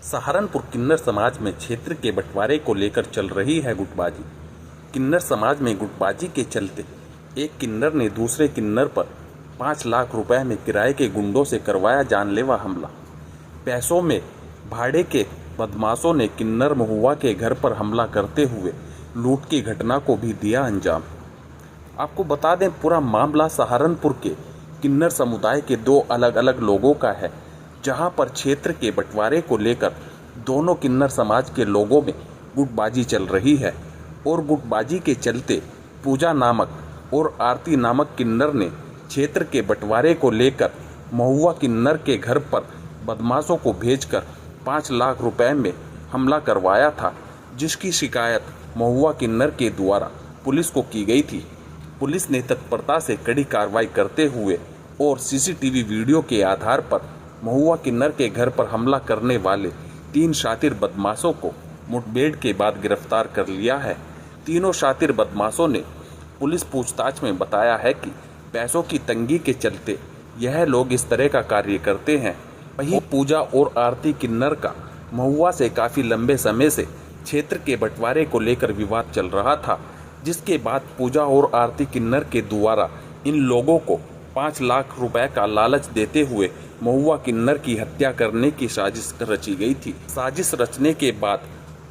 सहारनपुर किन्नर समाज में क्षेत्र के बंटवारे को लेकर चल रही है गुटबाजी। किन्नर समाज में गुटबाजी के चलते एक किन्नर ने दूसरे किन्नर पर 5 लाख रुपए में किराए के गुंडों से करवाया जानलेवा हमला। पैसों में भाड़े के बदमाशों ने किन्नर महुआ के घर पर हमला करते हुए लूट की घटना को भी दिया अंजाम। आपको बता दें, पूरा मामला सहारनपुर के किन्नर समुदाय के 2 अलग अलग लोगों का है, जहां पर क्षेत्र के बंटवारे को लेकर दोनों किन्नर समाज के लोगों में गुटबाजी चल रही है। और गुटबाजी के चलते पूजा नामक और आरती नामक किन्नर ने क्षेत्र के बंटवारे को लेकर महुआ किन्नर के घर पर बदमाशों को भेजकर 5 लाख रुपए में हमला करवाया था, जिसकी शिकायत महुआ किन्नर के द्वारा पुलिस को की गई थी। पुलिस ने तत्परता से कड़ी कार्रवाई करते हुए और सीसीटीवी वीडियो के आधार पर महुआ किन्नर के घर पर हमला करने वाले 3 शातिर बदमाशों को मुठभेड़ के बाद गिरफ्तार कर लिया है। तीनों शातिर बदमाशों ने पुलिस पूछताछ में बताया है कि पैसों की तंगी के चलते यह लोग इस तरह का कार्य करते हैं। वहीं पूजा और आरती किन्नर का महुआ से काफ़ी लंबे समय से क्षेत्र के बंटवारे को लेकर विवाद चल रहा था, जिसके बाद पूजा और आरती किन्नर के द्वारा इन लोगों को 5 लाख रुपए का लालच देते हुए महुआ किन्नर की हत्या करने की साजिश रची गई थी। साजिश रचने के बाद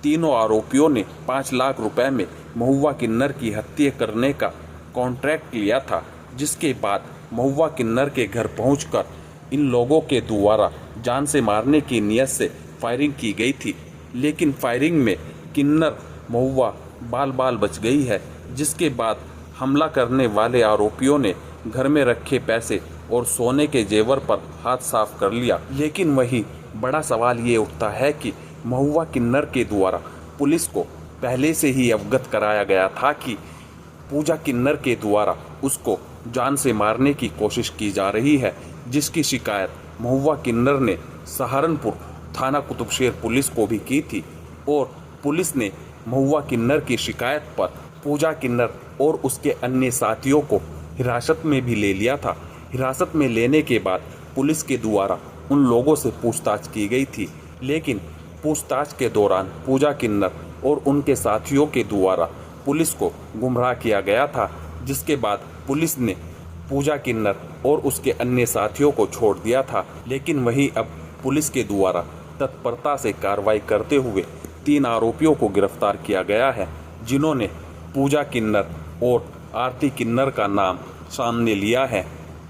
तीनों आरोपियों ने 5 लाख रुपए में महुआ किन्नर की हत्या करने का कॉन्ट्रैक्ट लिया था, जिसके बाद महुआ किन्नर के घर पहुंचकर इन लोगों के द्वारा जान से मारने की नियत से फायरिंग की गई थी। लेकिन फायरिंग में किन्नर महुआ बाल बाल बच गई है, जिसके बाद हमला करने वाले आरोपियों ने घर में रखे पैसे और सोने के जेवर पर हाथ साफ कर लिया। लेकिन वही बड़ा सवाल ये उठता है कि महुआ किन्नर के द्वारा पुलिस को पहले से ही अवगत कराया गया था कि पूजा किन्नर के द्वारा उसको जान से मारने की कोशिश की जा रही है, जिसकी शिकायत महुआ किन्नर ने सहारनपुर थाना कुतुबशेर पुलिस को भी की थी। और पुलिस ने महुआ किन्नर की शिकायत पर पूजा किन्नर और उसके अन्य साथियों को हिरासत में भी ले लिया था। हिरासत में लेने के बाद पुलिस के द्वारा उन लोगों से पूछताछ की गई थी, लेकिन पूछताछ के दौरान पूजा किन्नर और उनके साथियों के द्वारा पुलिस को गुमराह किया गया था, जिसके बाद पुलिस ने पूजा किन्नर और उसके अन्य साथियों को छोड़ दिया था। लेकिन वहीं अब पुलिस के द्वारा तत्परता से कार्रवाई करते हुए 3 आरोपियों को गिरफ्तार किया गया है, जिन्होंने पूजा किन्नर और आरती किन्नर का नाम सामने लिया है।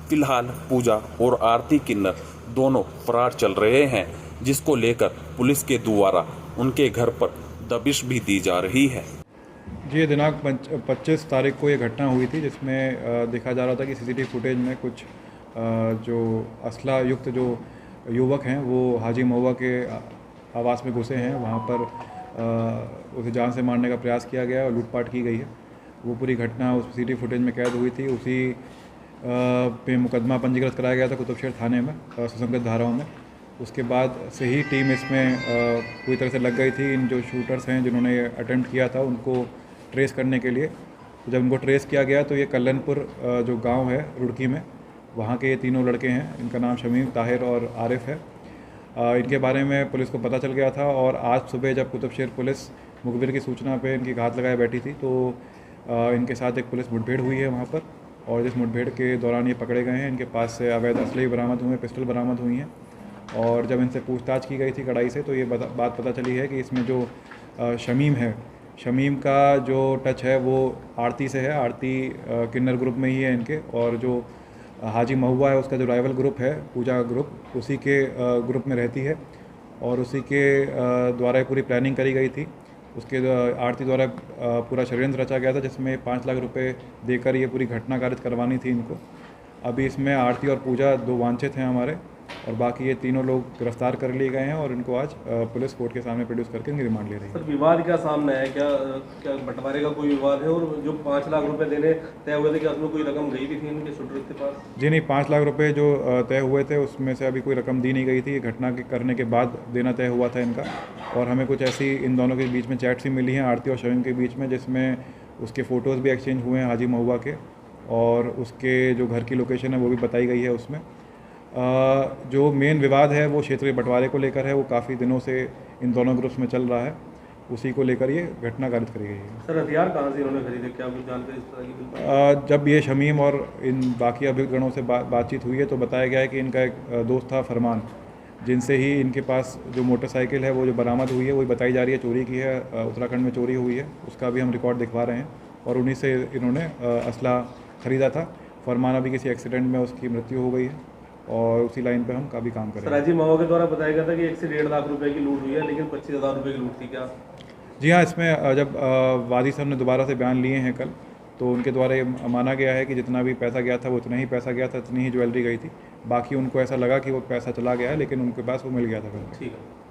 फिलहाल पूजा और आरती किन्नर दोनों फरार चल रहे हैं, जिसको लेकर पुलिस के द्वारा उनके घर पर दबिश भी दी जा रही है। जी, दिनांक 25 तारीख को ये घटना हुई थी, जिसमें देखा जा रहा था कि सीसीटीवी फुटेज में कुछ जो असला युक्त जो युवक हैं वो हाजी महुआ के आवास में घुसे हैं। वहाँ पर उसे जान से मारने का प्रयास किया गया और लूटपाट की गई है। वो पूरी घटना उस सीसीटीवी फुटेज में कैद हुई थी। उसी पे मुकदमा पंजीकृत कराया गया था कुतुबशेर थाने में सुसंगत धाराओं में। उसके बाद से ही टीम इसमें पूरी तरह से लग गई थी। इन जो शूटर्स हैं जिन्होंने अटेम्प्ट किया था उनको ट्रेस करने के लिए। जब उनको ट्रेस किया गया तो ये कल्लनपुर जो गांव है रुड़की में, वहाँ के ये तीनों लड़के हैं। इनका नाम शमीम, ताहिर और आरिफ है। इनके बारे में पुलिस को पता चल गया था और आज सुबह जब कुतुबशेर पुलिस मुखबिर की सूचना पे इनकी घात लगाए बैठी थी तो इनके साथ एक पुलिस मुठभेड़ हुई है वहाँ पर। और जिस मुठभेड़ के दौरान ये पकड़े गए हैं, इनके पास से अवैध असले बरामद हुए, पिस्टल बरामद हुई हैं। और जब इनसे पूछताछ की गई थी कड़ाई से तो ये बात पता चली है कि इसमें जो शमीम है, शमीम का जो टच है वो आरती से है। आरती किन्नर ग्रुप में ही है इनके, और जो हाजी महुआ है उसका जो राइवल ग्रुप है पूजा ग्रुप, उसी के ग्रुप में रहती है। और उसी के द्वारा पूरी प्लानिंग करी गई थी। उसके आरती द्वारा पूरा षड्यंत्र रचा गया था, जिसमें 5 लाख रुपए देकर ये पूरी घटना कारित करवानी थी इनको। अभी इसमें आरती और पूजा 2 वांछित हैं हमारे, और बाकी ये तीनों लोग गिरफ्तार कर लिए गए हैं और इनको आज पुलिस कोर्ट के सामने प्रोड्यूस करके इनकी रिमांड ले रही है। सर, विवाद क्या सामने है? क्या बंटवारे का कोई विवाद है? और जो 5 लाख रुपए देने तय हुए थे, क्या उसमें कोई रकम गई भी थी इनके शूटर के पास? जी नहीं, 5 लाख रुपए जो तय हुए थे उसमें से अभी कोई रकम दी नहीं गई थी। घटना के करने के बाद देना तय हुआ था इनका। और हमें कुछ ऐसी इन दोनों के बीच में चैट्स भी मिली हैं आरती और शमीम के बीच में, जिसमें उसके फ़ोटोज़ भी एक्सचेंज हुए हैं हाजी महुआ के, और उसके जो घर की लोकेशन है वो भी बताई गई है उसमें। जो मेन विवाद है वो क्षेत्रीय बंटवारे को लेकर है, वो काफ़ी दिनों से इन दोनों ग्रुप्स में चल रहा है, उसी को लेकर ये घटना कारित करी गई है। सर हथियार कहाँ से इन्होंने खरीदे, क्या कुछ जानकारी इस तरह की मिल पाई? जब ये शमीम और इन बाकी अभियुक्तगणों से बातचीत हुई है तो बताया गया है कि इनका एक दोस्त था फरमान, जिनसे ही इनके पास जो मोटरसाइकिल है वो जो बरामद हुई है वही बताई जा रही है चोरी की है, उत्तराखंड में चोरी हुई है, उसका भी हम रिकॉर्ड दिखवा रहे हैं और उन्हीं से इन्होंने असला ख़रीदा था। फरमान अभी किसी एक्सीडेंट में उसकी मृत्यु हो गई है और उसी लाइन पे हम काफ़ी काम कर सर रहे हैं। हाजी महुआ के द्वारा बताया गया था कि 1 से 1.5 लाख रुपए की लूट हुई है, लेकिन 25,000 रुपए की लूट थी क्या? जी हाँ, इसमें जब वादी साहब ने दोबारा से बयान लिए हैं कल, तो उनके द्वारा ये माना गया है कि जितना भी पैसा गया था वो उतना ही पैसा गया था, इतनी ही ज्वेलरी गई थी, बाकी उनको ऐसा लगा कि वो पैसा चला गया है, लेकिन उनके पास वो मिल गया था फिर। ठीक है।